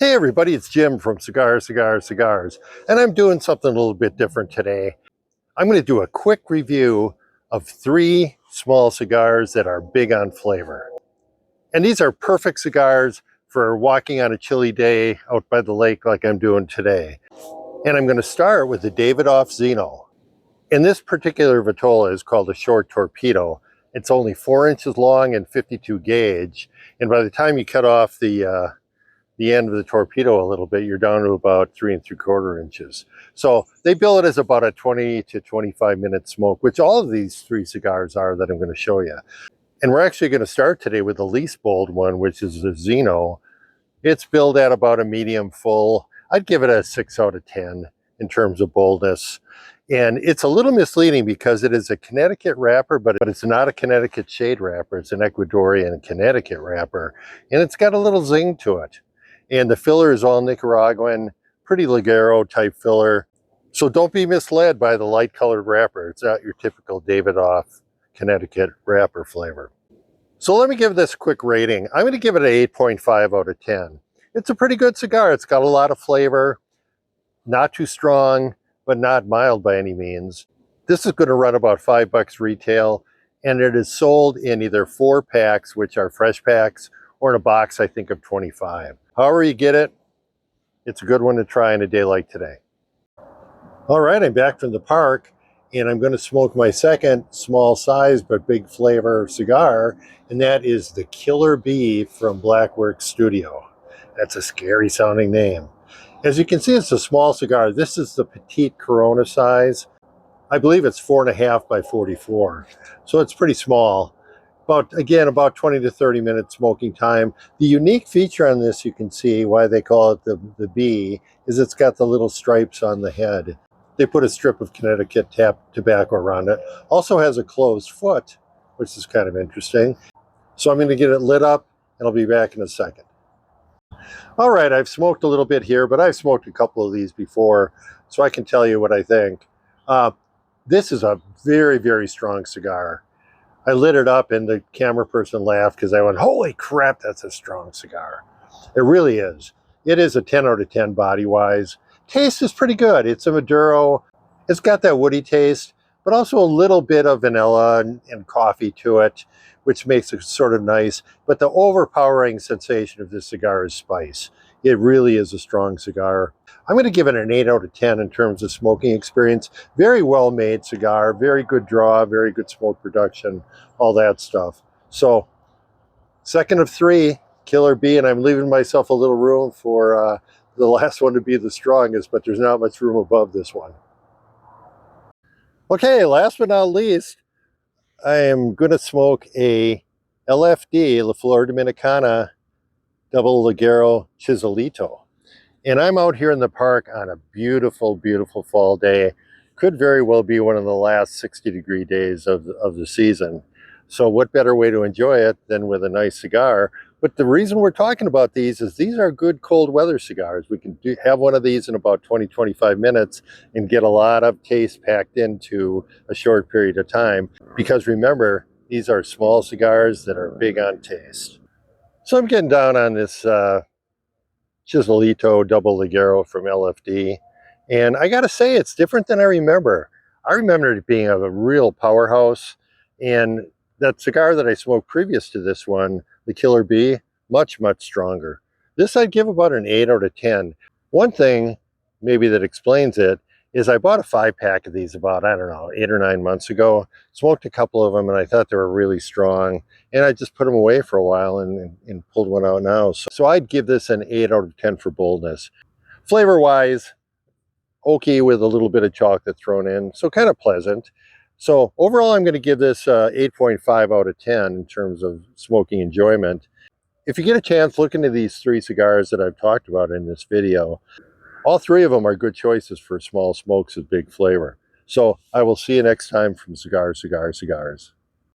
Hey everybody, it's Jim from Cigars, and I'm doing something a little bit different today. I'm going to do a quick review of 3 small cigars that are big on flavor. And these are perfect cigars for walking on a chilly day out by the lake like I'm doing today. And I'm going to start with the Davidoff Zino. And this particular Vitola is called a short Torpedo. It's only 4 inches long and 52 gauge. And by the time you cut off the end of the Torpedo a little bit, you're down to about 3 3/4 inches. So they bill it as about a 20 to 25 minute smoke, which all of these 3 cigars are that I'm going to show you. And we're actually going to start today with the least bold one, which is the Zino. It's billed at about a medium full. I'd give it a 6 out of 10 in terms of boldness. And it's a little misleading because it is a Connecticut wrapper, but it's not a Connecticut Shade wrapper. It's an Ecuadorian Connecticut wrapper. And it's got a little zing to it. And the filler is all Nicaraguan, pretty Ligero type filler. So don't be misled by the light colored wrapper. It's not your typical Davidoff Connecticut wrapper flavor. So let me give this a quick rating. I'm going to give it an 8.5 out of 10. It's a pretty good cigar. It's got a lot of flavor, not too strong, but not mild by any means. This is going to run about $5 retail, and it is sold in either 4 packs, which are fresh packs, or in a box, I think, of 25. However you get it, it's a good one to try on a day like today. All right, I'm back from the park, and I'm going to smoke my second small size but big flavor cigar, and that is the Killer Bee from Blackworks Studio. That's a scary sounding name. As you can see, it's a small cigar. This is the petite Corona size. I believe it's 4.5 by 44, so it's pretty small. About 20 to 30 minutes smoking time. The unique feature on this, you can see why they call it the bee, is it's got the little stripes on the head. They put a strip of Connecticut tobacco around it. Also has a closed foot, which is kind of interesting. So I'm going to get it lit up, and I'll be back in a second. All right, I've smoked a little bit here, but I've smoked a couple of these before, so I can tell you what I think. This is a very, very strong cigar. I lit it up and the camera person laughed because I went, holy crap, that's a strong cigar. It really is. It is a 10 out of 10 body-wise. Taste is pretty good. It's a Maduro. It's got that woody taste, but also a little bit of vanilla and coffee to it, which makes it sort of nice. But the overpowering sensation of this cigar is spice. It really is a strong cigar. I'm going to give it an 8 out of 10 in terms of smoking experience. Very well made cigar, very good draw, very good smoke production, all that stuff. So, second of 3, Killer Bee, and I'm leaving myself a little room for the last one to be the strongest, but there's not much room above this one. Okay, last but not least, I am going to smoke a LFD, La Flor Dominicana, Double Ligero Chiselito. And I'm out here in the park on a beautiful, beautiful fall day. Could very well be one of the last 60-degree days of the season. So what better way to enjoy it than with a nice cigar? But the reason we're talking about these is these are good cold weather cigars. We can have one of these in about 20-25 minutes and get a lot of taste packed into a short period of time. Because remember, these are small cigars that are big on taste. So I'm getting down on this Chiselito Double Ligero from LFD. And I gotta say, it's different than I remember. I remember it being a real powerhouse. And that cigar that I smoked previous to this one, the Killer Bee, much, much stronger. This I'd give about an 8 out of 10. One thing maybe that explains it is I bought a 5-pack of these about, I don't know, 8 or 9 months ago. Smoked a couple of them and I thought they were really strong. And I just put them away for a while and pulled one out now. So I'd give this an 8 out of 10 for boldness. Flavor-wise, oaky with a little bit of chocolate thrown in, so kind of pleasant. So overall, I'm going to give this 8.5 out of 10 in terms of smoking enjoyment. If you get a chance, look into these 3 cigars that I've talked about in this video. All 3 of them are good choices for small smokes with big flavor. So I will see you next time from Cigars.